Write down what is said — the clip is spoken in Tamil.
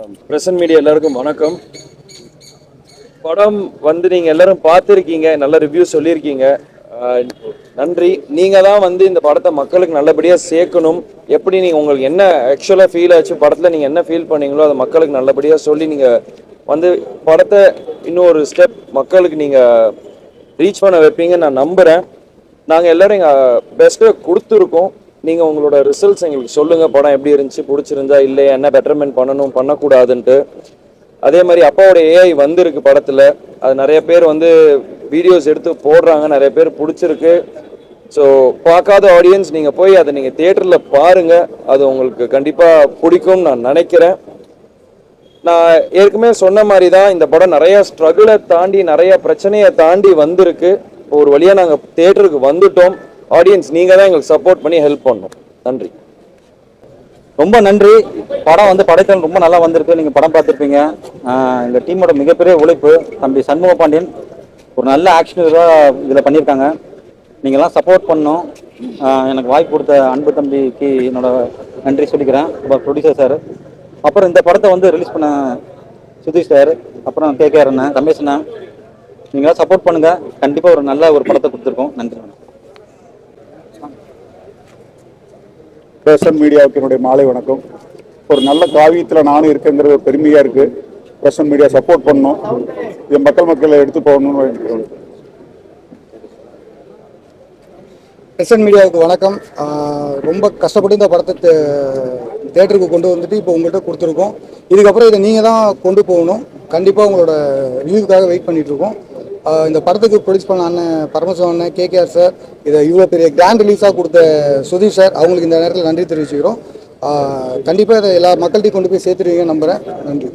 பிரசன்ட் மீடியா எல்லாருக்கும் வணக்கம். படம் வந்து நீங்கள் எல்லாரும் பார்த்துருக்கீங்க, நல்ல ரிவ்யூ சொல்லியிருக்கீங்க. நன்றி. நீங்கள் தான் வந்து இந்த படத்தை மக்களுக்கு நல்லபடியாக சேர்க்கணும். எப்படி நீங்கள் உங்களுக்கு என்ன ஆக்சுவலாக ஃபீல் ஆச்சு படத்தில், நீங்கள் என்ன ஃபீல் பண்ணீங்களோ அதை மக்களுக்கு நல்லபடியாக சொல்லி நீங்கள் வந்து படத்தை இன்னொரு ஸ்டெப் மக்களுக்கு நீங்கள் ரீச் பண்ண வைப்பீங்கன்னு நான் நம்புகிறேன். நாங்கள் எல்லோரும் எங்கள் பெஸ்ட்டை கொடுத்துருக்கோம். நீங்கள் உங்களோட ரிசல்ட்ஸ் எங்களுக்கு சொல்லுங்கள், படம் எப்படி இருந்துச்சு, பிடிச்சிருந்தா இல்லையா, என்ன பெட்டர்மெண்ட் பண்ணணும் பண்ணக்கூடாதுன்ட்டு. அதே மாதிரி அப்பாவோட ஏஐ வந்திருக்கு படத்தில், அது நிறைய பேர் வந்து வீடியோஸ் எடுத்து போடுறாங்க, நிறைய பேர் பிடிச்சிருக்கு. ஸோ பார்க்காத ஆடியன்ஸ் நீங்கள் போய் அதை நீங்கள் தியேட்டரில் பாருங்கள், அது உங்களுக்கு கண்டிப்பாக பிடிக்கும்னு நான் நினைக்கிறேன். நான் ஏற்கனவே சொன்ன மாதிரி தான் இந்த படம் நிறைய ஸ்ட்ரகிளை தாண்டி நிறைய பிரச்சனையை தாண்டி வந்திருக்கு. ஒரு வழியாக நாங்கள் தியேட்டருக்கு வந்துட்டோம். ஆடியன்ஸ் நீங்கள் தான் எங்களுக்கு சப்போர்ட் பண்ணி ஹெல்ப் பண்ணணும். நன்றி. ரொம்ப நன்றி. படம் வந்து படைத்தல் ரொம்ப நல்லா வந்திருக்கு. நீங்கள் படம் பார்த்துருப்பீங்க. எங்கள் டீமோட மிகப்பெரிய உழைப்பு. தம்பி சண்முக பாண்டியன் ஒரு நல்ல ஆக்ஷன் இதில் பண்ணியிருக்காங்க. நீங்கள்லாம் சப்போர்ட் பண்ணணும். எனக்கு வாய்ப்பு கொடுத்த அன்பு தம்பிக்கு என்னோட நன்றி சொல்லிக்கிறேன். ப்ரொடியூசர் சார், அப்புறம் இந்த படத்தை வந்து ரிலீஸ் பண்ண சுதீஷ் சார், அப்புறம் கேகேஆர் அண்ணன், ரமேஷ் அண்ணன், நீங்களாம் சப்போர்ட் பண்ணுங்கள். கண்டிப்பாக ஒரு நல்ல ஒரு படத்தை கொடுத்துருக்கோம். நன்றி. பிரசன்ட் மீடியாவுக்கு என்னுடைய மாலை வணக்கம். ஒரு நல்ல காவியத்தில் நானும் இருக்கேங்கிறது ஒரு பெருமையாக இருக்குது. பிரசன்ட் மீடியா சப்போர்ட் பண்ணணும், இதை மக்களை எடுத்து போகணும்னு நினைக்கிறேன். பிரசன்ட் மீடியாவுக்கு வணக்கம். ரொம்ப கஷ்டப்பட்டு இந்த படத்தை தேட்டருக்கு கொண்டு வந்துட்டு இப்போ உங்கள்கிட்ட கொடுத்துருக்கோம். இதுக்கப்புறம் இதை நீங்கள் தான் கொண்டு போகணும். கண்டிப்பாக உங்களோட ரிவ்யூக்காக வெயிட் பண்ணிகிட்ருக்கோம். இந்த படத்துக்கு ப்ரொடியூஸ் பண்ண அண்ணன் பரமசிவம் அண்ணன், கேகேஆர் சார், இதை இவ்வளோ பெரிய கிராண்ட் ரிலீஸாக கொடுத்த சுதீஷ் சார், அவங்களுக்கு இந்த நேரத்தில் நன்றி தெரிவிச்சுக்கிறோம். கண்டிப்பாக இதை எல்லா மக்கள்கிட்டையும் கொண்டு போய் சேர்த்துருவீங்கன்னு நம்புகிறேன். நன்றி.